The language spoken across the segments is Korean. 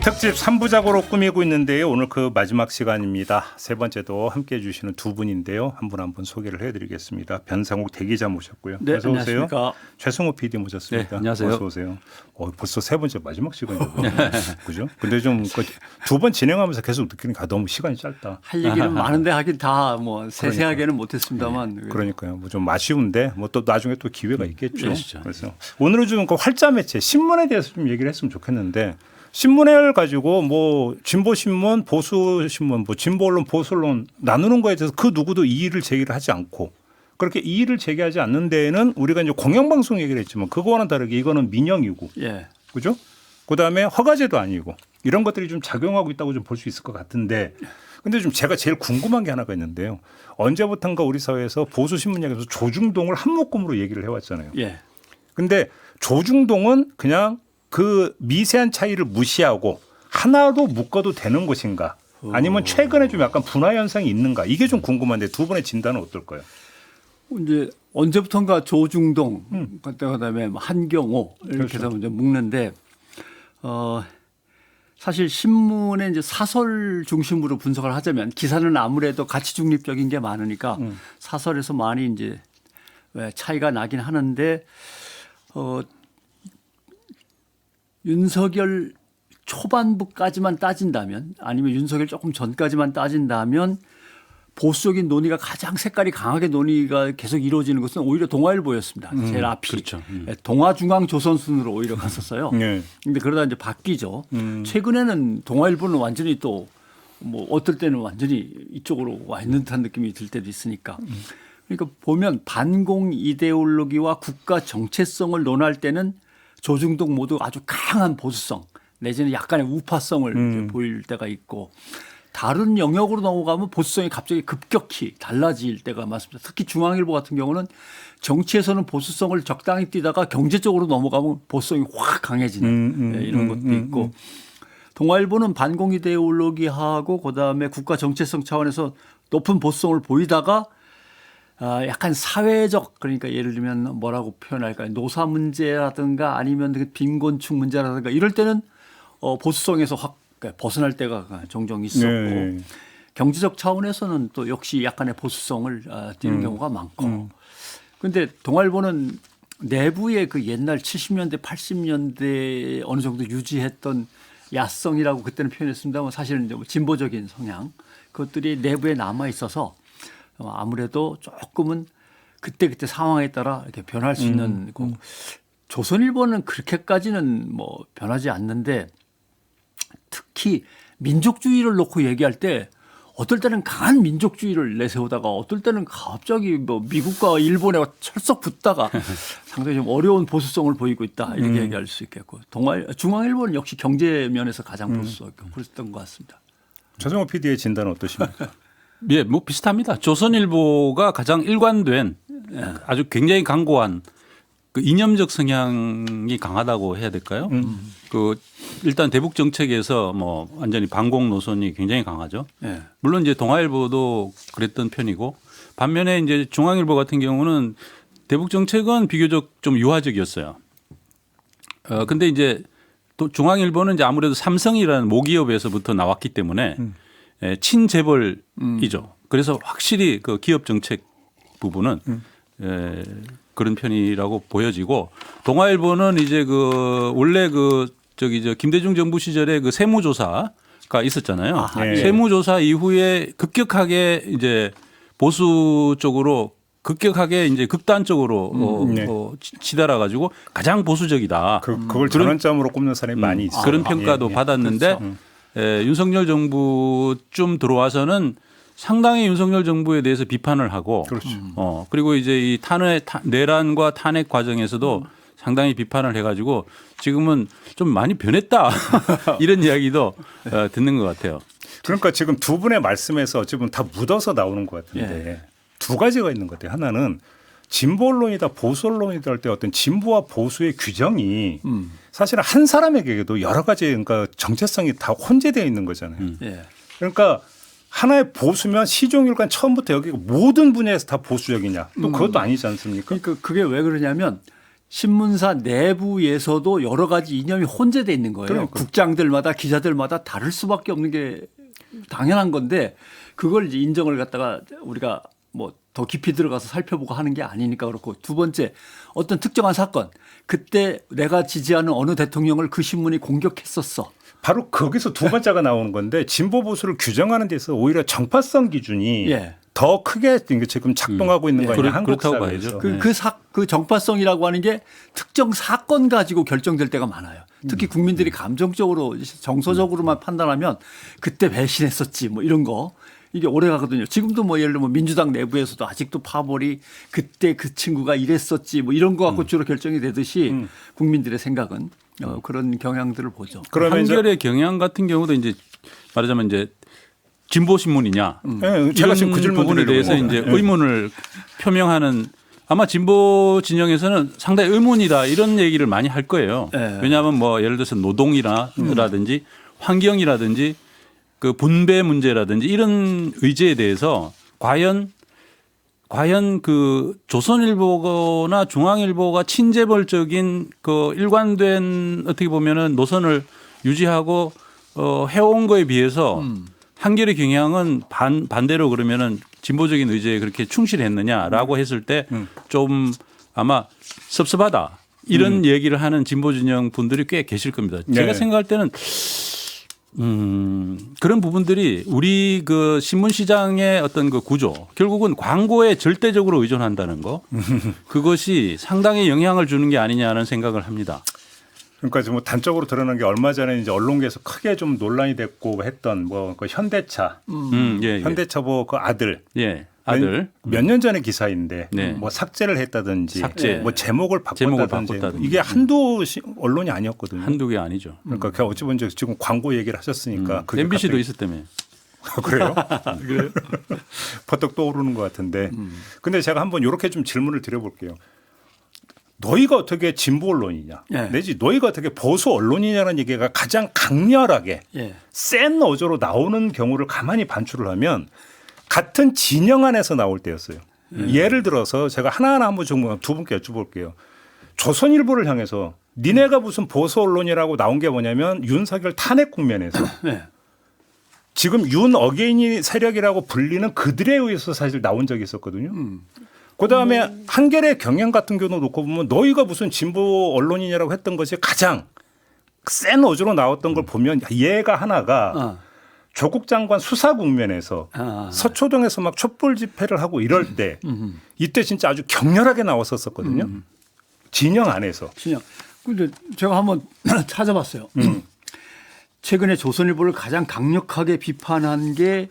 특집 3부작으로 꾸미고 있는데요. 오늘 그 마지막 시간입니다. 세 번째도 함께해 주시는 두 분인데요. 한 분 한 분 소개를 해드리겠습니다. 변상욱 대기자 모셨고요. 네, 어서 오세요. 안녕하십니까. 최승호 PD 모셨습니다. 네, 안녕하세요. 어서 오세요. 벌써 세 번째 마지막 시간이고 그죠? 근데 좀 두 번 진행하면서 계속 느끼니까 너무 시간이 짧다. 할 얘기는 많은데 하긴 다 뭐 세세하게는 못했습니다만. 그러니까요. 뭐 좀 아쉬운데 뭐 또 나중에 또 기회가 있겠죠. 네. 그래서 오늘은 좀 그 활자 매체 신문에 대해서 좀 얘기를 했으면 좋겠는데 신문을 가지고 뭐 진보 신문, 보수 신문, 뭐 진보 언론, 보수 언론 나누는 거에 대해서 그 누구도 이의를 제기를 하지 않고 그렇게 이의를 제기하지 않는 데에는 우리가 이제 공영방송 얘기를 했지만 그거와는 다르게 이거는 민영이고, 예. 그죠? 그다음에 허가제도 아니고 이런 것들이 좀 작용하고 있다고 좀 볼 수 있을 것 같은데. 근데 좀 제가 제일 궁금한 게 하나가 있는데요. 언제부턴가 우리 사회에서 보수 신문 얘기에서 조중동을 한 묶음으로 얘기를 해왔잖아요. 예. 근데 조중동은 그냥 그 미세한 차이를 무시하고 하나로 묶어도 되는 것인가? 아니면 최근에 좀 약간 분화 현상이 있는가? 이게 좀 궁금한데 두 분의 진단은 어떨까요? 이제 언제부턴가 조중동, 그다음에 한경호 이렇게 해서 이제 묶는데 사실 신문의 이제 사설 중심으로 분석을 하자면 기사는 아무래도 가치 중립적인 게 많으니까 사설에서 많이 이제 차이가 나긴 하는데 윤석열 초반부까지만 따진다면 아니면 윤석열 조금 전까지만 따진다면 보수적인 논의가 가장 색깔이 강하게 논의가 계속 이루어지는 것은 오히려 동아일보였습니다. 제일 앞이. 그렇죠. 동아중앙조선순으로 오히려 갔었어요. 네. 근데 그러다 이제 바뀌죠. 최근에는 동아일보는 완전히 또 뭐 어떨 때는 완전히 이쪽으로 와 있는 듯한 느낌이 들 때도 있으니까. 그러니까 보면 반공 이데올로기와 국가 정체성을 논할 때는 조중동 모두 아주 강한 보수성 내지는 약간의 우파성을 이제 보일 때가 있고 다른 영역으로 넘어가면 보수성이 갑자기 급격히 달라질 때가 많습니다. 특히 중앙일보 같은 경우는 정치에서는 보수성을 적당히 띠다가 경제적으로 넘어가면 보수성이 확 강해지는 이런 것도 있고 동아일보는 반공 이데올로기하고 그다음에 국가 정체성 차원에서 높은 보수성을 보이다가 약간 사회적 그러니까 예를 들면 뭐라고 표현할까요? 노사 문제라든가 아니면 빈곤층 문제라든가 이럴 때는 보수성에서 확 벗어날 때가 종종 있었고 네. 경제적 차원에서는 또 역시 약간의 보수성을 띠는 경우가 많고 그런데 동아일보는 내부의 그 옛날 70년대 80년대 어느 정도 유지했던 야성이라고 그때는 표현했습니다만 사실은 이제 진보적인 성향 그것들이 내부에 남아 있어서 아무래도 조금은 그때 상황에 따라 이렇게 변할 수 있는 조선일보는 그렇게까지는 뭐 변하지 않는데 특히 민족주의를 놓고 얘기할 때 어떨 때는 강한 민족주의를 내세우다가 어떨 때는 갑자기 뭐 미국과 일본에 철썩 붙다가 상당히 좀 어려운 보수성을 보이고 있다 이렇게 얘기할 수 있겠고 중앙일보는 역시 경제 면에서 가장 보수적이고 그랬던 것 같습니다. 최승호 PD의 진단은 어떠십니까? 예, 뭐 비슷합니다. 조선일보가 가장 일관된 아주 굉장히 강고한 그 이념적 성향이 강하다고 해야 될까요? 그 일단 대북 정책에서 뭐 완전히 반공 노선이 굉장히 강하죠. 네. 물론 이제 동아일보도 그랬던 편이고 반면에 이제 중앙일보 같은 경우는 대북 정책은 비교적 좀 유화적이었어요. 근데 이제 또 중앙일보는 이제 아무래도 삼성이라는 모기업에서부터 나왔기 때문에 친재벌이죠. 그래서 확실히 그 기업 정책 부분은 그런 편이라고 보여지고 동아일보는 이제 그 원래 그 저기 저 김대중 정부 시절에 그 세무조사가 있었잖아요. 네. 세무조사 이후에 급격하게 이제 보수 쪽으로 급격하게 이제 극단적으로 치달아 가지고 가장 보수적이다. 그걸 전환점으로 꼽는 사람이 많이 있어요. 그런 평가도 받았는데 윤석열 정부쯤 들어와서는 상당히 윤석열 정부에 대해서 비판을 하고 그렇죠. 그리고 이제 이 내란과 탄핵 과정에서도 상당히 비판을 해가지고 지금은 좀 많이 변했다 이런 이야기도 듣는 것 같아요. 그러니까 지금 두 분의 말씀에서 지금 다 묻어서 나오는 것 같은데 두 가지가 있는 것 같아요. 하나는 진보 언론이다 보수 언론이다 할 때 어떤 진보와 보수의 규정이 사실은 한 사람에게도 여러 가지 그러니까 정체성이 다 혼재되어 있는 거잖아요. 그러니까 하나의 보수면 시종일관 처음부터 여기 모든 분야에서 다 보수적이냐 또 그것도 아니지 않습니까? 그러니까 그게 왜 그러냐면 신문사 내부에서도 여러 가지 이념이 혼재돼 있는 거예요. 그러니까. 국장들마다 기자들마다 다를 수밖에 없는 게 당연한 건데 그걸 이제 인정을 갖다가 우리가 뭐 더 깊이 들어가서 살펴보고 하는 게 아니니까 그렇고 두 번째 어떤 특정한 사건 그때 내가 지지하는 어느 대통령을 그 신문이 공격했었어. 바로 거기서 두 번째가 나오는 건데 진보 보수를 규정하는 데서 오히려 정파성 기준이 예. 더 크게 지금 작동하고 있는 거 아니에요? 한국 그렇다고 사회에서. 봐야죠. 그 정파성이라고 하는 게 특정 사건 가지고 결정될 때가 많아요. 특히 국민들이 감정적으로 정서적으로만 판단하면 그때 배신했었지 뭐 이런 거 이게 오래 가거든요. 지금도 뭐 예를 들면 민주당 내부에서도 아직도 파벌이 그때 그 친구가 이랬었지 뭐 이런 거 갖고 주로 결정이 되듯이 국민들의 생각은 그런 경향들을 보죠. 그러면 이제 한결의 경향 같은 경우도 이제 말하자면 이제 진보 신문이냐 네, 제가 지금 그 이런 질문 부분에 대해서 드리려고. 이제 네. 의문을 표명하는 아마 진보 진영에서는 상당히 의문이다 이런 얘기를 많이 할 거예요. 네. 왜냐하면 뭐 예를 들어서 노동이라든지 환경이라든지 그 분배 문제라든지 이런 의제에 대해서 과연 그 조선일보나 중앙일보가 친재벌적인 그 일관된 어떻게 보면은 노선을 유지하고 해온 거에 비해서 한겨레 경향은 반대로 그러면은 진보적인 의제에 그렇게 충실했느냐라고 했을 때 좀 아마 섭섭하다 이런 얘기를 하는 진보 진영 분들이 꽤 계실 겁니다. 제가 네. 생각할 때는 그런 부분들이 우리 그 신문 시장의 어떤 그 구조 결국은 광고에 절대적으로 의존한다는 거 그것이 상당히 영향을 주는 게 아니냐는 생각을 합니다. 그러니까 좀 단적으로 드러난 게 얼마 전에 이제 언론계에서 크게 좀 논란이 됐고 했던 뭐 그 현대차, 예, 현대차 뭐 그 아들, 예, 아들 몇 년 전의 기사인데 네. 뭐 삭제를 했다든지, 삭제. 뭐 제목을 바꿨다든지, 바꿨다든지. 이게 한두 언론이 아니었거든요. 한두 개 아니죠. 그러니까 그냥 어찌 보면 지금 광고 얘기를 하셨으니까 그게 MBC도 갑자기- 있었다며. 그래요? 그래요? 퍼뜩 떠오르는 것 같은데. 근데 제가 한번 이렇게 좀 질문을 드려볼게요. 너희가 어떻게 진보 언론이냐, 네. 내지 너희가 어떻게 보수 언론이냐는 얘기가 가장 강렬하게 예. 센 어조로 나오는 경우를 가만히 반출을 하면 같은 진영 안에서 나올 때였어요. 예를 들어서 제가 하나하나 한번 좀 두 분께 여쭤볼게요. 조선일보를 향해서 니네가 무슨 보수 언론이라고 나온 게 뭐냐면 윤석열 탄핵 국면에서 네. 지금 윤 어게인이 세력이라고 불리는 그들에 의해서 사실 나온 적이 있었거든요. 그다음에 한겨레 경향 같은 경우도 놓고 보면 너희가 무슨 진보 언론이냐라고 했던 것이 가장 센 어조로 나왔던 걸 보면 얘가 하나가 조국 장관 수사 국면에서 서초동에서 막 촛불 집회를 하고 이럴 때 이때 진짜 아주 격렬하게 나왔었거든요. 진영 안에서. 진영. 근데 제가 한번 찾아봤어요. 최근에 조선일보를 가장 강력하게 비판한 게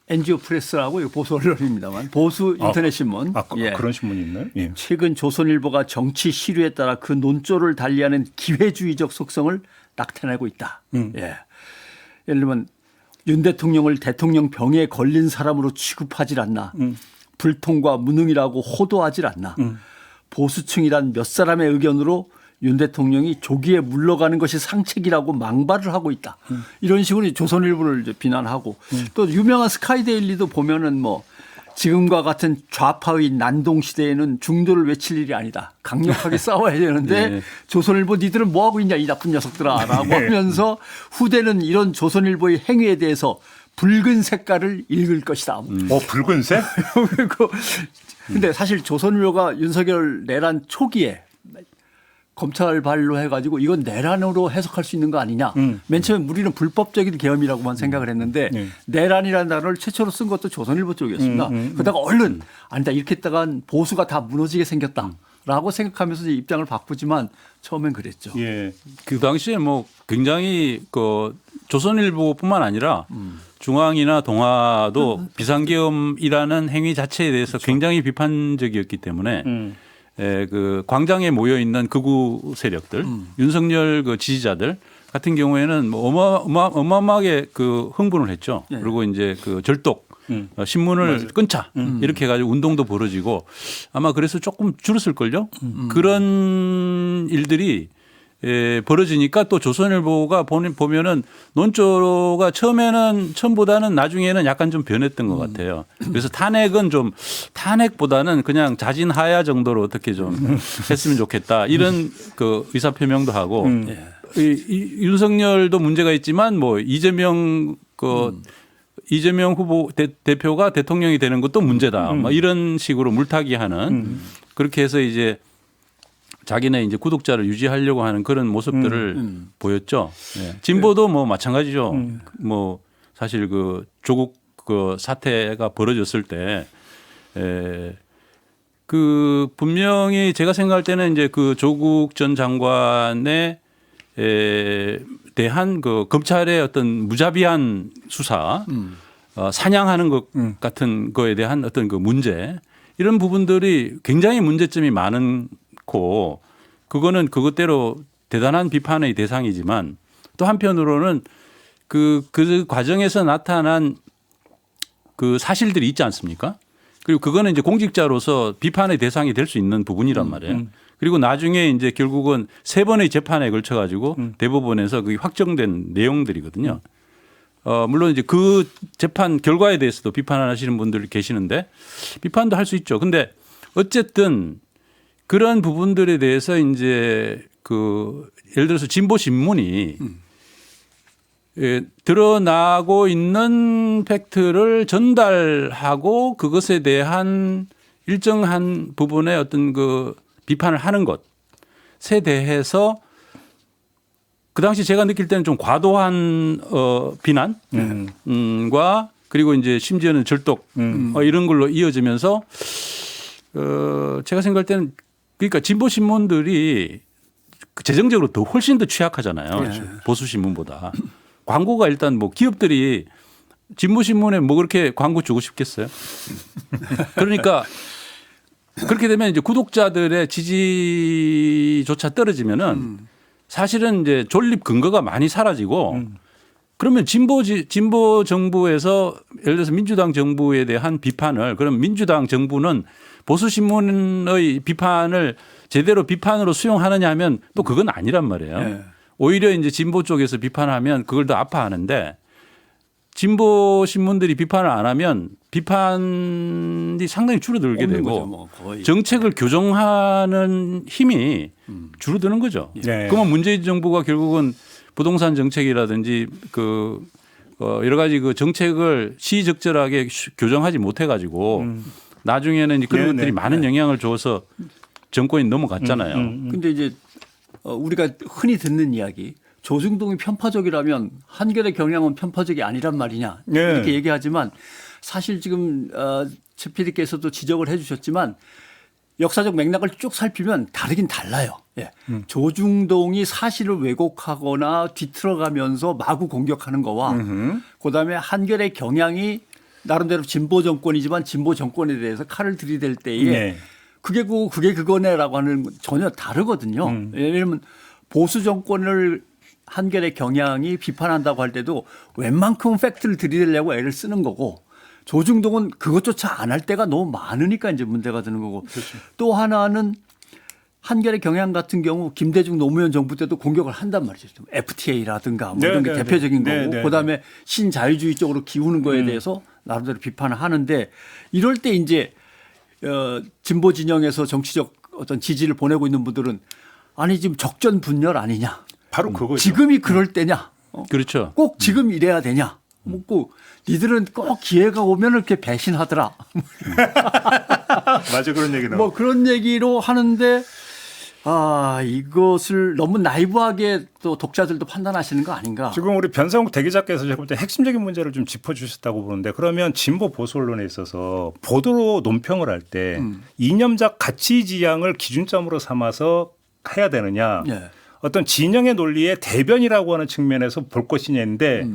NGO 프레스라고 이거 보수 언론입니다만 보수 인터넷 신문. 예. 그런 신문이 있나요? 예. 최근 조선일보가 정치 시류에 따라 그 논조를 달리하는 기회주의적 속성을 나타내고 있다. 예. 예를 들면 윤 대통령을 대통령 병에 걸린 사람으로 취급하질 않나. 불통과 무능이라고 호도하질 않나. 보수층이란 몇 사람의 의견으로 윤 대통령이 조기에 물러가는 것이 상책이라고 망발을 하고 있다. 이런 식으로 조선일보를 이제 비난하고 또 유명한 스카이데일리도 보면은 뭐 지금과 같은 좌파의 난동 시대에는 중도를 외칠 일이 아니다. 강력하게 싸워야 되는데 네. 조선일보 니들은 뭐 하고 있냐 이 나쁜 녀석들아라고 하면서 후대는 이런 조선일보의 행위에 대해서 붉은 색깔을 읽을 것이다. 붉은색? 그리고 근데 사실 조선일보가 윤석열 내란 초기에 검찰발로 해가지고 이건 내란으로 해석할 수 있는 거 아니냐. 맨 처음에 우리는 불법적인 계엄이라고만 생각을 했는데 내란이라는 단어를 최초로 쓴 것도 조선일보 쪽이었습니다. 그러다가 얼른 아니다 이렇게 했다간 보수가 다 무너지게 생겼다라고 생각하면서 이제 입장을 바꾸지만 처음엔 그랬죠. 예. 그 당시에 뭐 굉장히 그 조선일보뿐만 아니라 중앙이나 동아도 비상계엄이라는 행위 자체에 대해서 굉장히 비판적이었기 때문에 그 광장에 모여 있는 극우 세력들, 윤석열 그 지지자들 같은 경우에는 뭐 어마어마하게 그 흥분을 했죠. 네. 그리고 이제 그 절독 신문을 끊자 이렇게 해가지고 운동도 벌어지고 아마 그래서 조금 줄었을 걸요. 그런 일들이 벌어지니까 또 조선일보가 보면은 논조가 처음보다는 나중에는 약간 좀 변했던 것 같아요. 그래서 탄핵보다는 그냥 자진하야 정도로 어떻게 좀 했으면 좋겠다 이런 그 의사 표명도 하고 윤석열도 문제가 있지만 뭐 이재명 후보 대표가 대통령이 되는 것도 문제다. 뭐 이런 식으로 물타기하는 그렇게 해서 이제 자기네 이제 구독자를 유지하려고 하는 그런 모습들을 보였죠. 네. 진보도 뭐 마찬가지죠. 뭐 사실 그 조국 그 사태가 벌어졌을 때, 그 분명히 제가 생각할 때는 이제 그 조국 전 장관의 대한 그 검찰의 어떤 무자비한 수사, 사냥하는 것 같은 거에 대한 어떤 그 문제 이런 부분들이 굉장히 문제점이 많고 그거는 그것대로 대단한 비판의 대상이지만 또 한편으로는 그 과정에서 나타난 그 사실들이 있지 않습니까? 그리고 그거는 이제 공직자로서 비판의 대상이 될 수 있는 부분이란 말이에요. 그리고 나중에 이제 결국은 3번의 재판에 걸쳐 가지고 대법원에서 그게 확정된 내용들이거든요. 물론 이제 그 재판 결과에 대해서도 비판하시는 분들이 계시는데 비판도 할 수 있죠. 근데 어쨌든 그런 부분들에 대해서 이제 그 예를 들어서 진보 신문이 드러나고 있는 팩트를 전달하고 그것에 대한 일정한 부분의 어떤 그 비판을 하는 것에 대해서 그 당시 제가 느낄 때는 좀 과도한 비난과 그리고 이제 심지어는 절독 이런 걸로 이어지면서 제가 생각할 때는 그러니까 진보 신문들이 재정적으로 더 훨씬 더 취약하잖아요. 그렇죠. 보수 신문보다. 광고가 일단 뭐 기업들이 진보 신문에 뭐 그렇게 광고 주고 싶겠어요. 그러니까 그렇게 되면 이제 구독자들의 지지조차 떨어지면은 사실은 이제 존립 근거가 많이 사라지고 그러면 진보 정부에서 예를 들어서 민주당 정부에 대한 비판을 그럼 민주당 정부는 보수 신문의 비판을 제대로 비판으로 수용하느냐 하면 또 그건 아니란 말이에요. 네. 오히려 이제 진보 쪽에서 비판하면 그걸 더 아파하는데 진보 신문들이 비판을 안 하면 비판이 상당히 줄어들게 되고 거죠, 뭐 정책을 교정하는 힘이 줄어드는 거죠. 네. 그러면 문재인 정부가 결국은 부동산 정책이라든지 그 여러 가지 그 정책을 시적절하게 교정하지 못해 가지고 나중에는 이제 그런 것들이 많은 영향을 줘서 정권이 넘어갔잖아요. 근데 이제 우리가 흔히 듣는 이야기 조중동이 편파적이라면 한겨레 경향은 편파적이 아니란 말이냐 이렇게 얘기하지만 사실 지금 최 PD께서도 지적을 해 주셨지만 역사적 맥락을 쭉 살피면 다르긴 달라요. 예. 조중동이 사실을 왜곡하거나 뒤틀어가면서 마구 공격하는 거와 그다음에 한겨레 경향이 나름대로 진보 정권이지만 진보 정권에 대해서 칼을 들이댈 때에 그게 그거네라고 하는 건 전혀 다르거든요. 왜냐하면 보수 정권을 한겨레 경향이 비판한다고 할 때도 웬만큼 팩트를 들이대려고 애를 쓰는 거고 조중동은 그것조차 안 할 때가 너무 많으니까 이제 문제가 되는 거고 그렇죠. 또 하나는 한겨레 경향 같은 경우 김대중 노무현 정부 때도 공격을 한단 말이죠. FTA라든가 뭐 이런 게 대표적인 거고 그다음에 신자유주의 쪽으로 기우는 거에 대해서 나름대로 비판을 하는데 이럴 때 이제 진보 진영에서 정치적 어떤 지지를 보내고 있는 분들은 아니 지금 적전 분열 아니냐. 바로 그거죠. 지금이 그럴 때냐. 그렇죠. 꼭 지금 이래야 되냐. 뭐 니들은 꼭 기회가 오면 이렇게 배신하더라. 맞아 그런 얘기 나와. 뭐 그런 얘기로 하는데 이것을 너무 나이브하게 또 독자들도 판단하시는 거 아닌가. 지금 우리 변상욱 대기자께서 제가 볼 때 핵심적인 문제를 좀 짚어주셨다고 보는데 그러면 진보 보수 언론에 있어서 보도로 논평을 할 때 이념적 가치 지향을 기준점으로 삼아서 해야 되느냐. 어떤 진영의 논리의 대변이라고 하는 측면에서 볼 것이냐인데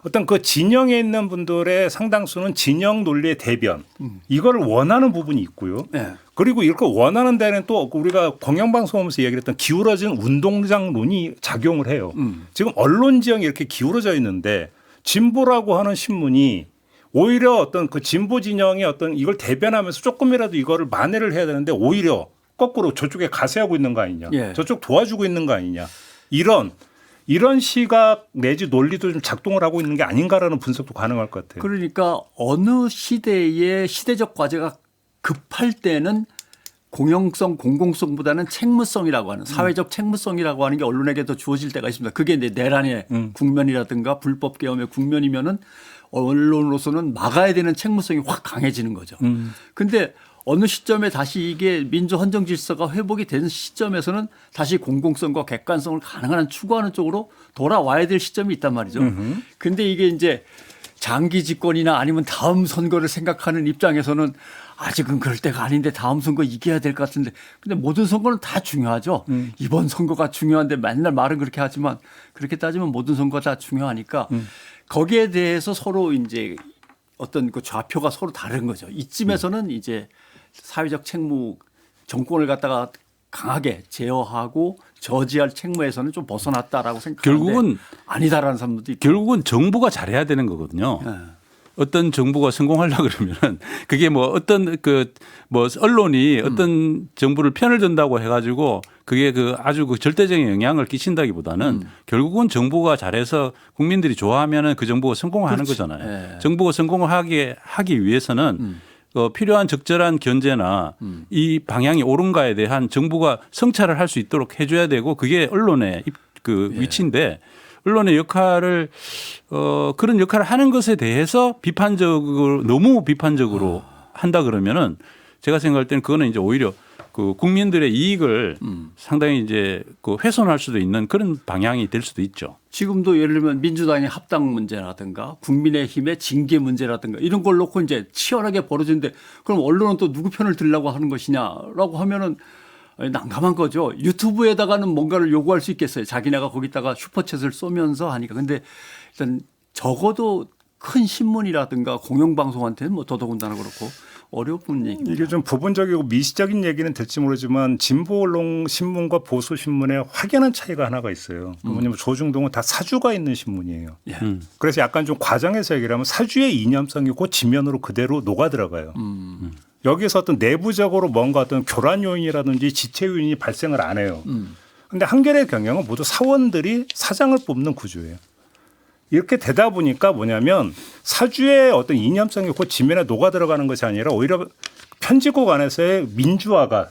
어떤 그 진영에 있는 분들의 상당수는 진영 논리의 대변 이거를 원하는 부분이 있고요. 그리고 이렇게 원하는 데는 또 우리가 공영방송하면서 이야기를 했던 기울어진 운동장론이 작용을 해요. 지금 언론 지형이 이렇게 기울어져 있는데 진보라고 하는 신문이 오히려 어떤 그 진보 진영의 어떤 이걸 대변하면서 조금이라도 이거를 만회를 해야 되는데 오히려 거꾸로 저쪽에 가세하고 있는 거 아니냐. 저쪽 도와주고 있는 거 아니냐. 이런 시각 내지 논리도 좀 작동을 하고 있는 게 아닌가라는 분석도 가능할 것 같아요. 그러니까 어느 시대의 시대적 과제가 급할 때는 공영성, 공공성보다는 책무성이라고 하는 사회적 책무성이라고 하는 게 언론에게 더 주어질 때가 있습니다. 그게 이제 내란의 국면이라든가 불법 계엄의 국면이면은 언론으로서는 막아야 되는 책무성이 확 강해지는 거죠. 근데 어느 시점에 다시 이게 민주 헌정 질서가 회복이 되는 시점에서는 다시 공공성과 객관성을 가능한 한 추구하는 쪽으로 돌아와야 될 시점이 있단 말이죠. 근데 이게 이제 장기 집권이나 아니면 다음 선거를 생각하는 입장에서는 아직은 그럴 때가 아닌데 다음 선거 이겨야 될 것 같은데 근데 모든 선거는 다 중요하죠. 이번 선거가 중요한데 맨날 말은 그렇게 하지만 그렇게 따지면 모든 선거가 다 중요하니까 거기에 대해서 서로 이제 어떤 그 좌표가 서로 다른 거죠. 이쯤에서는 이제 사회적 책무 정권을 갖다가 강하게 제어하고 저지할 책무에서는 좀 벗어났다라고 생각하는데 결국은 아니다라는 사람들도 있고. 결국은 정부가 잘해야 되는 거거든요. 네. 어떤 정부가 성공하려고 그러면은 그게 뭐 어떤 그 뭐 언론이 어떤 정부를 편을 든다고 해가지고 그게 그 아주 그 절대적인 영향을 끼친다기보다는 결국은 정부가 잘해서 국민들이 좋아하면은 그 정부가 성공하는 그렇지. 거잖아요. 네. 정부가 성공을 하기 위해서는 필요한 적절한 견제나 이 방향이 옳은가에 대한 정부가 성찰을 할 수 있도록 해줘야 되고 그게 언론의 그 위치인데 언론의 역할을 그런 역할을 하는 것에 대해서 비판적으로 너무 비판적으로 한다 그러면은 제가 생각할 때는 그거는 이제 오히려 그 국민들의 이익을 상당히 이제 그 훼손할 수도 있는 그런 방향이 될 수도 있죠. 지금도 예를 들면 민주당의 합당 문제라든가 국민의힘의 징계 문제라든가 이런 걸 놓고 이제 치열하게 벌어지는데 그럼 언론은 또 누구 편을 들려고 하는 것이냐라고 하면은 난감한 거죠. 유튜브에다가는 뭔가를 요구할 수 있겠어요. 자기네가 거기다가 슈퍼챗을 쏘면서 하니까. 근데 일단 적어도 큰 신문이라든가 공영방송한테는 뭐 더더군다나 그렇고 어려운 얘기입니다. 이게 좀 부분적이고 미시적인 얘기는 될지 모르지만 진보 언론 신문과 보수 신문에 확연한 차이가 하나가 있어요. 뭐냐면 조중동은 다 사주가 있는 신문이에요. 예. 그래서 약간 좀 과장해서 얘기를 하면 사주의 이념성이 그 지면으로 그대로 녹아 들어가요. 여기서 어떤 내부적으로 뭔가 어떤 교란 요인이라든지 지체 요인이 발생을 안 해요. 그런데 한겨레 경영은 모두 사원들이 사장을 뽑는 구조예요. 이렇게 되다 보니까 뭐냐면 사주의 어떤 이념성이 그 지면에 녹아 들어가는 것이 아니라 오히려 편집국 안에서의 민주화가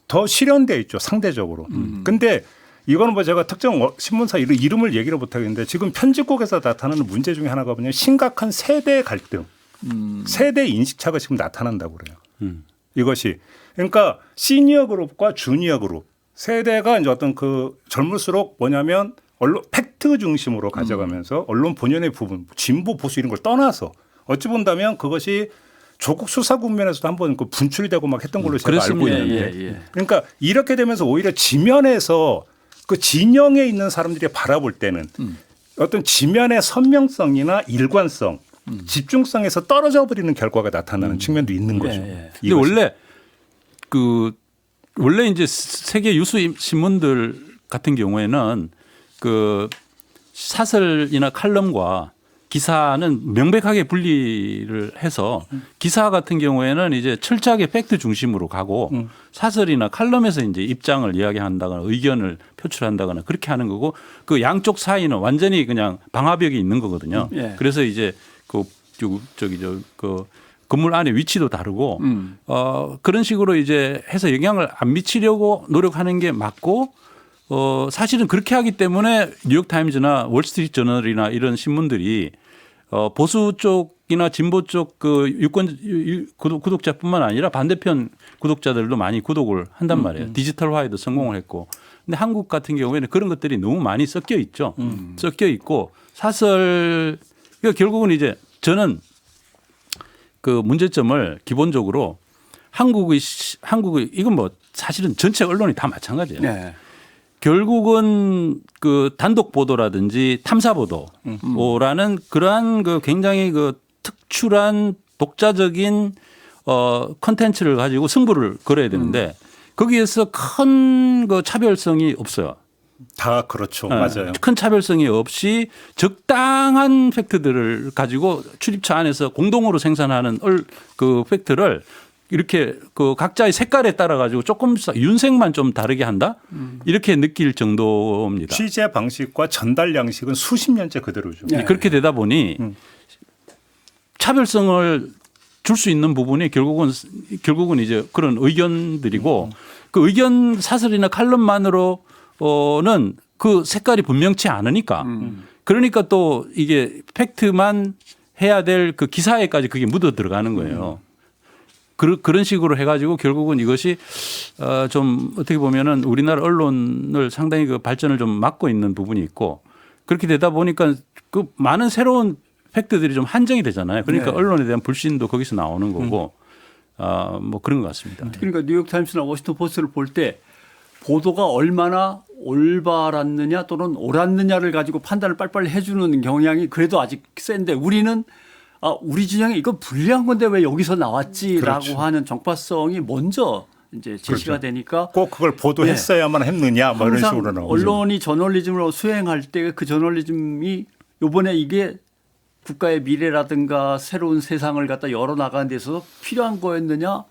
더 실현돼 있죠. 상대적으로. 근데 이거는 뭐 제가 특정 신문사 이름을 얘기를 못 하겠는데 지금 편집국에서 나타나는 문제 중에 하나가 뭐냐면 심각한 세대 갈등, 세대 인식차가 지금 나타난다고 그래요. 이것이 그러니까 시니어 그룹과 주니어 그룹 세대가 이제 어떤 그 젊을수록 뭐냐면 언론 팩트 중심으로 가져가면서 언론 본연의 부분 진보 보수 이런 걸 떠나서 어찌 본다면 그것이 조국 수사 국면에서도 한번 그 분출이 되고 막 했던 걸로 제가 알고 있는데 그러니까 이렇게 되면서 오히려 지면에서 그 진영에 있는 사람들이 바라볼 때는 어떤 지면의 선명성이나 일관성 집중성에서 떨어져 버리는 결과가 나타나는 측면도 있는 거죠. 근데 원래 이제 세계 유수 신문들 같은 경우에는 그 사설이나 칼럼과 기사는 명백하게 분리를 해서 기사 같은 경우에는 이제 철저하게 팩트 중심으로 가고 사설이나 칼럼에서 이제 입장을 이야기한다거나 의견을 표출한다거나 그렇게 하는 거고 그 양쪽 사이는 완전히 그냥 방화벽이 있는 거거든요. 그래서 이제 그 건물 안에 위치도 다르고 그런 식으로 이제 해서 영향을 안 미치려고 노력하는 게 맞고 사실은 그렇게 하기 때문에 뉴욕타임즈나 월스트리트 저널이나 이런 신문들이 보수 쪽이나 진보 쪽 그 유권 구독자뿐만 아니라 반대편 구독자들도 많이 구독을 한단 말이에요. 디지털화에도 성공을 했고. 근데 한국 같은 경우에는 그런 것들이 너무 많이 섞여 있죠. 섞여 있고 사설 그러니까 결국은 이제 저는 그 문제점을 기본적으로 한국의 이건 뭐 사실은 전체 언론이 다 마찬가지예요. 네. 결국은 그 단독 보도라든지 탐사 보도라는 그러한 그 굉장히 그 특출한 독자적인 컨텐츠를 가지고 승부를 걸어야 되는데 거기에서 큰 그 차별성이 없어요. 다 그렇죠. 네. 맞아요. 큰 차별성이 없이 적당한 팩트들을 가지고 출입처 안에서 공동으로 생산하는 그 팩트를 이렇게 그 각자의 색깔에 따라 가지고 조금 윤색만 좀 다르게 한다 이렇게 느낄 정도입니다. 취재 방식과 전달 양식은 수십 년째 그대로죠. 네. 그렇게 되다 보니 차별성을 줄 수 있는 부분이 결국은 이제 그런 의견들이고 그 의견 사설이나 칼럼만으로는 그 색깔이 분명치 않으니까 그러니까 또 이게 팩트만 해야 될 그 기사에까지 그게 묻어 들어가는 거예요. 그런 식으로 해가지고 결국은 이것이 좀 어떻게 보면은 우리나라 언론을 상당히 그 발전을 좀 막고 있는 부분이 있고 그렇게 되다 보니까 그 많은 새로운 팩트들이 좀 한정이 되잖아요. 그러니까 네. 언론에 대한 불신도 거기서 나오는 거고 뭐 그런 것 같습니다. 그러니까 뉴욕타임스나 워싱턴 포스트를 볼 때 보도가 얼마나 올바랐느냐 또는 옳았느냐를 가지고 판단을 빨리빨리 해주는 경향이 그래도 아직 센데 우리는 우리 진영에 이건 불리한 건데 왜 여기서 나왔지라고 그렇죠. 하는 정파성이 먼저 이제 제시가 그렇죠. 되니까 꼭 그걸 보도했어야만 했느냐 뭐 이런 항상 식으로 나오죠. 언론이 저널리즘을 수행할 때 그 저널리즘이 요번에 이게 국가의 미래라든가 새로운 세상을 갖다 열어나가는 데 있어서 필요한 거였느냐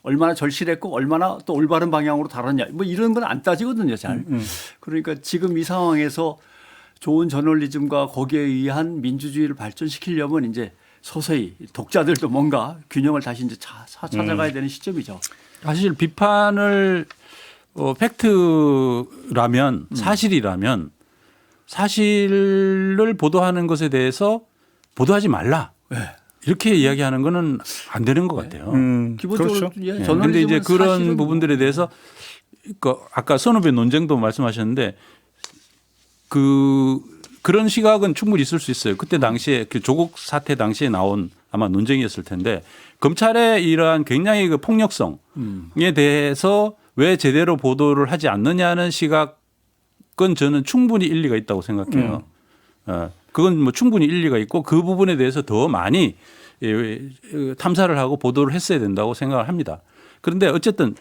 얼마나 절실했고 얼마나 또 올바른 방향으로 다뤘냐 뭐 이런 건 안 따지거든요 잘. 그러니까 지금 이 상황에서 좋은 저널리즘과 거기에 의한 민주주의를 발전시키려면 이제 서서히 독자들도 뭔가 균형을 다시 이제 찾아가야 되는 시점이죠. 사실 비판을 팩트라면 사실이라면 사실을 보도하는 것에 대해서 보도하지 말라. 네. 이렇게 이야기하는 거는 안 되는 것 같아요. 기본적으로 그렇죠. 예, 그런데 저널리즘은 이제 그런 사실은 부분들에 대해서 그 아까 선후배 논쟁도 말씀하셨는데 그런 시각은 충분히 있을 수 있어요. 그때 당시에 그 조국 사태 당시에 나온 아마 논쟁이었을 텐데 검찰의 이러한 굉장히 그 폭력성에 대해서 왜 제대로 보도를 하지 않느냐는 시각은 저는 충분히 일리가 있다고 생각해요. 그건 뭐 충분히 일리가 있고 그 부분에 대해서 더 많이 탐사를 하고 보도를 했어야 된다고 생각을 합니다. 그런데 어쨌든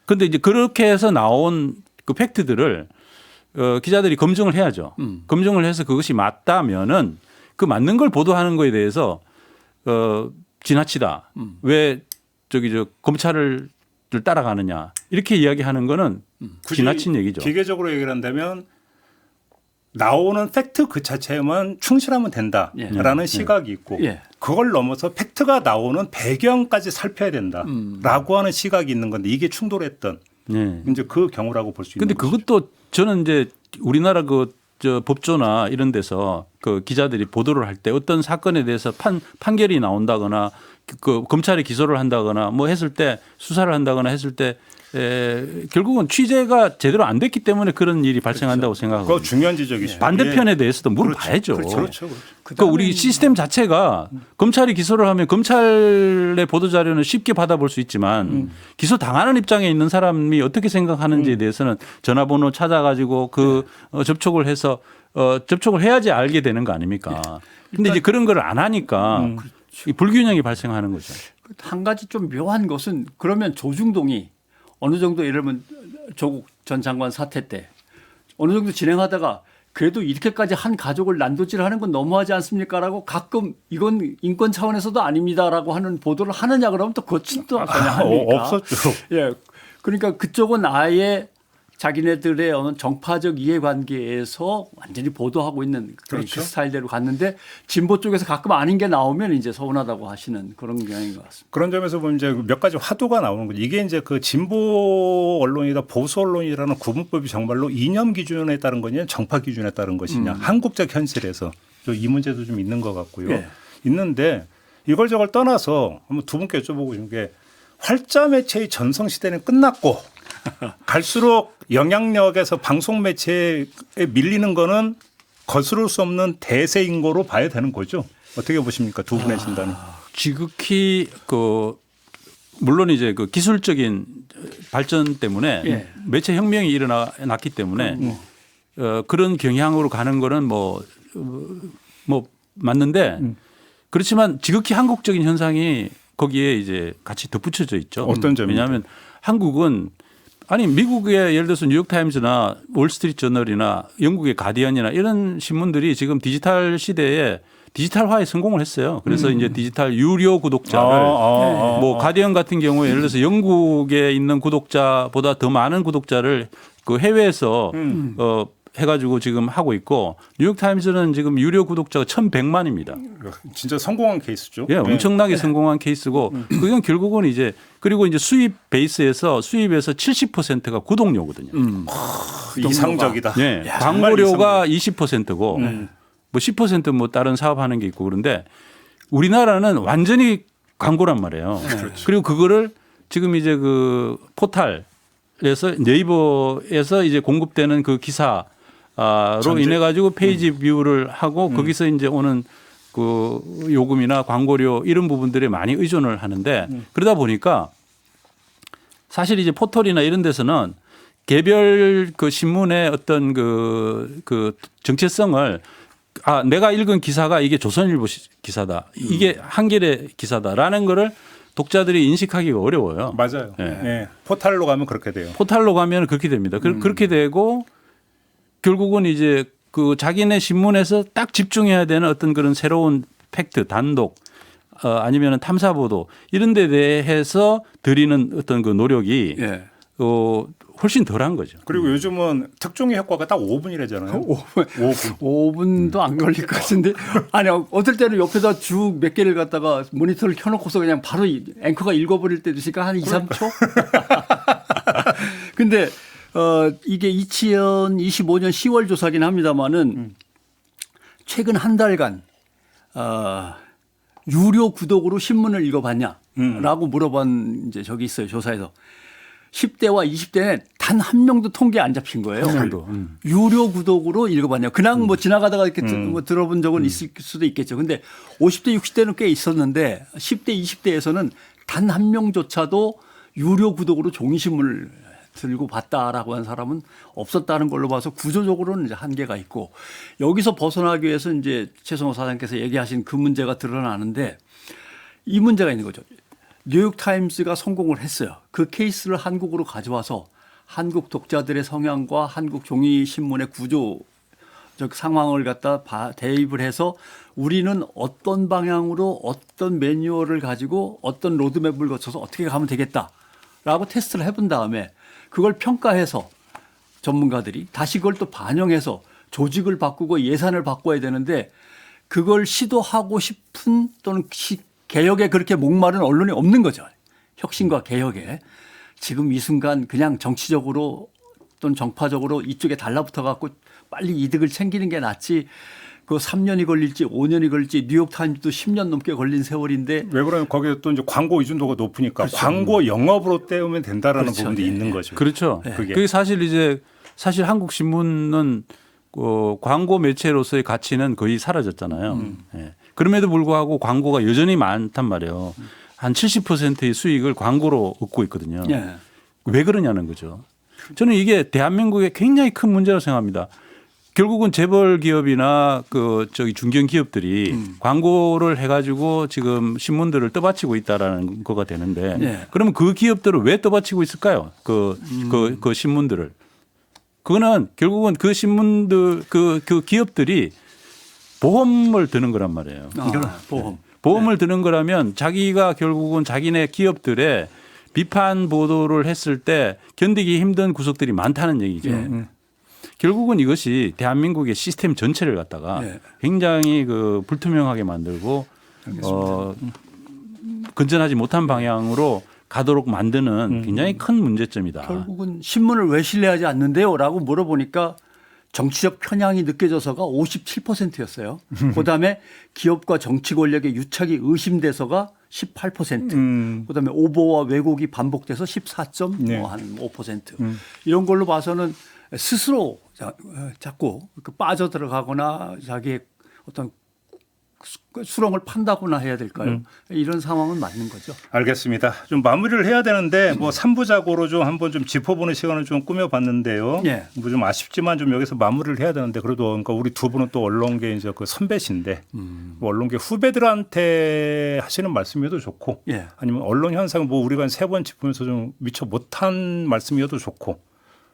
근데 이제 그렇게 해서 나온 그 팩트들을 기자들이 검증을 해야죠. 검증을 해서 그것이 맞다면은 그 맞는 걸 보도하는 거에 대해서 지나치다. 왜 검찰을 따라가느냐 이렇게 이야기하는 거는 지나친 얘기죠. 기계적으로 얘기를 한다면 나오는 팩트 그 자체만 충실하면 된다라는 시각이 있고 예. 그걸 넘어서 팩트가 나오는 배경까지 살펴야 된다라고 하는 시각이 있는 건데 이게 충돌했던 네. 이제 그 경우라고 볼 수 있는 근데 거죠. 그것도 저는 이제 우리나라 법조나 이런 데서 그 기자들이 보도를 할 때 어떤 사건에 대해서 판결이 나온다거나 그 검찰이 기소를 한다거나 뭐 했을 때 수사를 한다거나 했을 때 결국은 취재가 제대로 안 됐기 때문에 그런 일이 발생한다고 생각하고 그거 중요한 지적이시죠. 반대편에 대해서도 물어봐야죠. 그렇죠. 그러니까 우리 시스템 자체가 검찰이 기소를 하면 검찰의 보도 자료는 쉽게 받아볼 수 있지만 기소 당하는 입장에 있는 사람이 어떻게 생각하는지에 대해서는 전화번호 찾아가지고 접촉을 해서 접촉을 해야지 알게 되는 거 아닙니까? 근데 이제 그런 걸 안 하니까 이 불균형이 발생하는 거죠. 한 가지 좀 묘한 것은 그러면 조중동이 어느 정도 예를 들면 조국 전 장관 사태 때 어느 정도 진행하다가 그래도 이렇게까지 한 가족을 난도질하는 건 너무하지 않습니까라고 가끔 이건 인권 차원에서도 아닙니다라고 하는 보도를 하느냐 그러면 또 그것은 또 전혀 아닙니까? 없었죠. 예, 그러니까 그쪽은 아예 자기네들의 어느 정파적 이해관계에서 완전히 보도하고 있는 그런 그렇죠. 그 스타일대로 갔는데 진보 쪽에서 가끔 아닌 게 나오면 이제 서운하다고 하시는 그런 경향인 것 같습니다. 그런 점에서 보면 이제 몇 가지 화두가 나오는 거죠. 이게 이제 그 진보 언론이다 보수 언론이라는 구분법이 정말로 이념 기준에 따른 거냐 정파 기준에 따른 것이냐 한국적 현실에서 이 문제도 좀 있는 것 같고요. 예. 있는데 이걸 저걸 떠나서 한번 두 분께 여쭤보고 싶은 게 활자 매체의 전성 시대는 끝났고 갈수록 영향력에서 방송 매체에 밀리는 거는 거스를 수 없는 대세인 거로 봐야 되는 거죠. 어떻게 보십니까? 두 분의 진단은. 지극히 물론 이제 그 기술적인 발전 때문에 예. 매체 혁명이 일어났기 때문에 그런 경향으로 가는 거는 뭐 맞는데 그렇지만 지극히 한국적인 현상이 거기에 이제 같이 덧붙여져 있죠. 어떤 점입니까? 왜냐하면 한국은 아니 미국의 예를 들어서 뉴욕타임즈나 월스트리트 저널이나 영국의 가디언이나 이런 신문들이 지금 디지털 시대에 디지털화에 성공을 했어요. 그래서 이제 디지털 유료 구독자를 뭐 가디언 같은 경우에 예를 들어서 영국에 있는 구독자보다 더 많은 구독자를 그 해외에서 해가지고 지금 하고 있고 뉴욕타임즈는 지금 유료 구독자가 1,100만입니다. 진짜 성공한 케이스죠. 예, 엄청나게 성공한 케이스고 그건 결국은 이제 그리고 이제 수입 베이스에서 수입에서 70%가 구독료거든요. 이상적이다. 예, 야, 광고료가 20%고 뭐 10% 뭐 다른 사업하는 게 있고 그런데 우리나라는 완전히 광고란 말이에요. 그리고 그거를 지금 이제 그 포탈에서 네이버에서 이제 공급되는 그 기사로 인해 가지고 페이지 뷰를 하고 거기서 이제 오는 그 요금이나 광고료 이런 부분들에 많이 의존을 하는데 그러다 보니까 사실 이제 포털이나 이런 데서는 개별 그 신문의 어떤 그 정체성을 내가 읽은 기사가 이게 조선일보 기사다. 이게 한겨레 기사다라는 거를 독자들이 인식하기가 어려워요. 맞아요. 예. 예. 포탈로 가면 그렇게 돼요. 포탈로 가면 그렇게 됩니다. 그렇게 되고 결국은 이제 그 자기네 신문에서 딱 집중해야 되는 어떤 그런 새로운 팩트, 단독 아니면 탐사 보도 이런 데 대해서 드리는 어떤 그 노력이 훨씬 덜한 거죠. 그리고 요즘은 특종의 효과가 딱 5분이라잖아요. 5분. 5분도 안 걸릴 것 같은데. 아니, 어떨 때는 옆에다 쭉 몇 개를 갖다가 모니터를 켜놓고서 그냥 바로 앵커가 읽어버릴 때도 있으니까 한 2, 3초? 근데 이게 2025년 10월 조사긴 합니다만은 최근 한 달간 유료 구독으로 신문을 읽어봤냐라고 물어본 이제 적이 있어요. 조사에서. 10대와 20대는 단 한 명도 통계 안 잡힌 거예요. 유료 구독으로 읽어봤냐. 그냥 뭐 지나가다가 이렇게 뭐 들어본 적은 있을 수도 있겠죠. 근데 50대, 60대는 꽤 있었는데 10대, 20대에서는 단 한 명조차도 유료 구독으로 종이신문을 들고 봤다라고 한 사람은 없었다는 걸로 봐서 구조적으로는 이제 한계가 있고 여기서 벗어나기 위해서 이제 최성호 사장께서 얘기하신 그 문제가 드러나는데 이 문제가 있는 거죠. 뉴욕타임스가 성공을 했어요. 그 케이스를 한국으로 가져와서 한국 독자들의 성향과 한국 종이신문의 구조적 상황을 갖다 대입을 해서 우리는 어떤 방향으로 어떤 매뉴얼을 가지고 어떤 로드맵을 거쳐서 어떻게 가면 되겠다라고 테스트를 해본 다음에 그걸 평가해서 전문가들이 다시 그걸 또 반영해서 조직을 바꾸고 예산을 바꿔야 되는데 그걸 시도하고 싶은 또는 개혁에 그렇게 목마른 언론이 없는 거죠. 혁신과 개혁에. 지금 이 순간 그냥 정치적으로 또는 정파적으로 이쪽에 달라붙어 갖고 빨리 이득을 챙기는 게 낫지 그 3년이 걸릴지 5년이 걸릴지 뉴욕타임즈도 10년 넘게 걸린 세월인데 왜 그러면 거기에 또 이제 광고 의존도가 높으니까 그렇죠. 광고 영업으로 때우면 된다라는 그렇죠. 부분도 있는 거죠. 그렇죠. 그게 사실 이제 사실 한국 신문은 광고 매체로서의 가치는 거의 사라졌잖아요. 예. 그럼에도 불구하고 광고가 여전히 많단 말이에요. 한 70%의 수익을 광고로 얻고 있거든요. 예. 왜 그러냐는 거죠. 저는 이게 대한민국의 굉장히 큰 문제라고 생각합니다. 결국은 재벌 기업이나 중견 기업들이 광고를 해가지고 지금 신문들을 떠받치고 있다라는 거가 되는데 예. 그러면 그 기업들을 왜 떠받치고 있을까요? 그 신문들을. 그거는 결국은 그 신문들 그 기업들이 보험을 드는 거란 말이에요. 보험. 보험을 드는 거라면 자기가 결국은 자기네 기업들의 비판 보도를 했을 때 견디기 힘든 구석들이 많다는 얘기죠. 결국은 이것이 대한민국의 시스템 전체를 갖다가 굉장히 불투명하게 만들고 건전하지 못한 방향으로 가도록 만드는 굉장히 큰 문제점이다. 결국은 신문을 왜 신뢰하지 않는데요? 라고 물어보니까 정치적 편향이 느껴져서가 57%였어요. 그다음에 기업과 정치 권력의 유착이 의심돼서가 18%. 그다음에 오보와 왜곡이 반복돼서 14.5%. 이런 걸로 봐서는 스스로 자꾸 빠져들어가거나 자기의 어떤 수렁을 판다거나 해야 될까요? 이런 상황은 맞는 거죠. 알겠습니다. 좀 마무리를 해야 되는데 뭐 3부작으로 좀 한번 좀 짚어보는 시간을 좀 꾸며봤는데요. 예. 뭐 좀 아쉽지만 좀 여기서 마무리를 해야 되는데 그래도 그러니까 우리 두 분은 또 언론계 이제 그 선배신데 뭐 언론계 후배들한테 하시는 말씀이어도 좋고 예. 아니면 언론 현상 뭐 우리가 세 번 짚으면서 좀 미처 못한 말씀이어도 좋고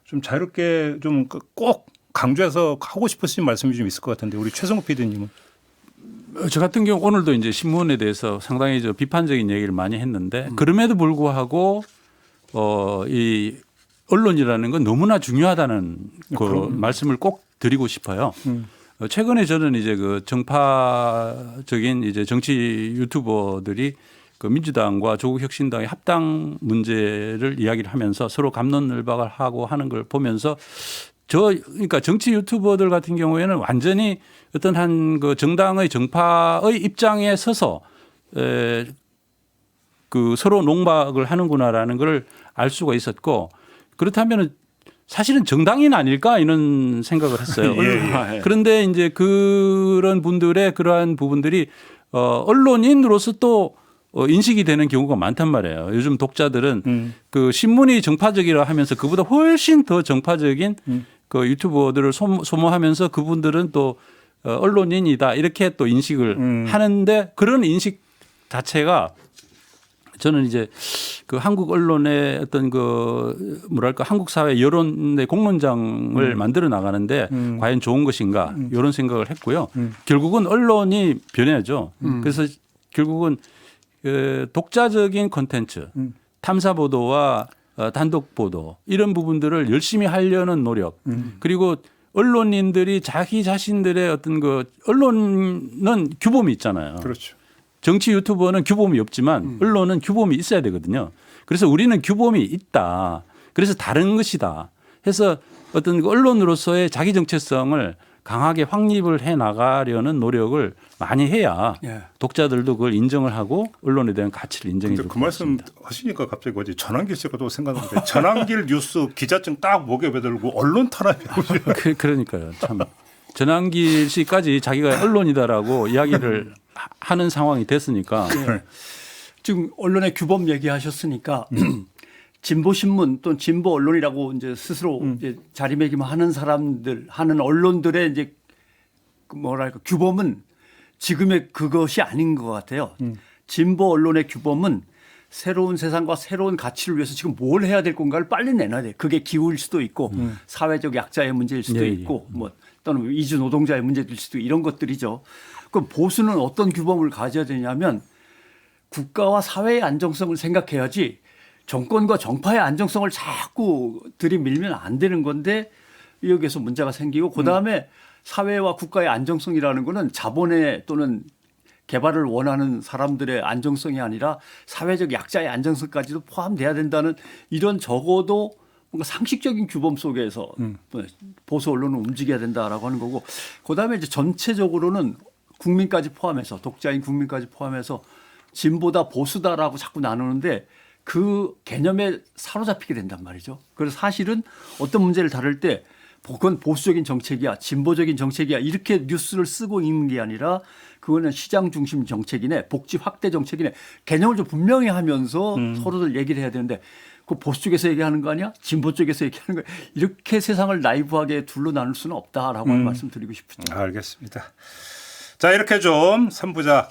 좀 자유롭게 좀 꼭 강조해서 하고 싶으신 말씀이 좀 있을 것 같은데 우리 최성욱 PD님은. 저 같은 경우 오늘도 이제 신문에 대해서 상당히 비판적인 얘기를 많이 했는데 그럼에도 불구하고 이 언론이라는 건 너무나 중요하다는 그 말씀을 꼭 드리고 싶어요. 최근에 저는 이제 그 정파적인 이제 정치 유튜버들이 그 민주당과 조국혁신당의 합당 문제를 이야기를 하면서 서로 갑론을박을 하고 하는 걸 보면서 그러니까 정치 유튜버들 같은 경우에는 완전히 어떤 한 그 정당의 정파의 입장에 서서 그 서로 농박을 하는구나라는 걸 알 수가 있었고 그렇다면 사실은 정당인 아닐까 이런 생각을 했어요. 예, 예. 그런데 이제 그런 분들의 그러한 부분들이 언론인으로서 또 인식이 되는 경우가 많단 말이에요. 요즘 독자들은 그 신문이 정파적이라 하면서 그보다 훨씬 더 정파적인 그 유튜버들을 소모하면서 그분들은 또 언론인이다 이렇게 또 인식을 하는데 그런 인식 자체가 저는 이제 그 한국 언론의 어떤 그 뭐랄까 한국 사회 여론의 공론장을 만들어 나가는데 과연 좋은 것인가 이런 생각을 했고요. 결국은 언론이 변해야죠. 그래서 결국은 그 독자적인 콘텐츠, 탐사 보도와 단독 보도 이런 부분들을 열심히 하려는 노력 그리고 언론인들이 자기 자신들의 어떤 그 언론은 규범이 있잖아요. 그렇죠. 정치 유튜버는 규범이 없지만 언론은 규범이 있어야 되거든요. 그래서 우리는 규범이 있다. 그래서 다른 것이다. 해서 어떤 그 언론으로서의 자기 정체성을 강하게 확립을 해 나가려는 노력을 많이 해야 예. 독자들도 그걸 인정을 하고 언론에 대한 가치를 인정해 줄 그 말씀 하시니까 갑자기 어제 전환길 씨가 또 생각나는데 전환길 뉴스 기자증 딱 목에 매들고 언론 탄압이라고. 그러니까요. 참 전환길 씨까지 자기가 언론이다라고 이야기를 하는 상황이 됐으니까 지금 언론의 규범 얘기하셨으니까 진보 신문 또는 진보 언론이라고 이제 스스로 이제 자리매김하는 사람들 하는 언론들의 이제 그 뭐랄까 규범은 지금의 그것이 아닌 것 같아요. 진보 언론의 규범은 새로운 세상과 새로운 가치를 위해서 지금 뭘 해야 될 건가를 빨리 내놔야 돼. 그게 기후일 수도 있고 사회적 약자의 문제일 수도 예, 있고 뭐 또는 이주 노동자의 문제일 수도 이런 것들이죠. 그럼 보수는 어떤 규범을 가져야 되냐면 국가와 사회의 안정성을 생각해야지 정권과 정파의 안정성을 자꾸 들이밀면 안 되는 건데 여기에서 문제가 생기고 그다음에 사회와 국가의 안정성이라는 거는 자본의 또는 개발을 원하는 사람들의 안정성이 아니라 사회적 약자의 안정성까지도 포함돼야 된다는 이런 적어도 뭔가 상식적인 규범 속에서 보수 언론은 움직여야 된다라고 하는 거고 그다음에 이제 전체적으로는 국민까지 포함해서 독자인 국민까지 포함해서 진보다 보수다라고 자꾸 나누는데 그 개념에 사로잡히게 된단 말이죠. 그래서 사실은 어떤 문제를 다룰 때 그건 보수적인 정책이야, 진보적인 정책이야 이렇게 뉴스를 쓰고 있는 게 아니라 그거는 시장 중심 정책이네, 복지 확대 정책이네 개념을 좀 분명히 하면서 서로들 얘기를 해야 되는데 그 보수 쪽에서 얘기하는 거 아니야? 진보 쪽에서 얘기하는 거 이렇게 세상을 나이브하게 둘로 나눌 수는 없다라고 하는 말씀 드리고 싶죠. 알겠습니다. 자 이렇게 좀 3부작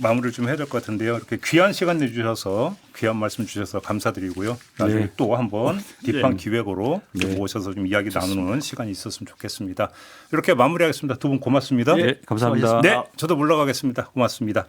마무리를 좀 해야 될 것 같은데요. 이렇게 귀한 시간 내주셔서 귀한 말씀 주셔서 감사드리고요. 나중에 네. 또 한번 딥한 네. 기획으로 좀 네. 모셔서 좀 이야기 나누는 시간이 있었으면 좋겠습니다. 이렇게 마무리하겠습니다. 두 분 고맙습니다. 네, 감사합니다. 수고하셨습니다. 네, 저도 물러가겠습니다. 고맙습니다.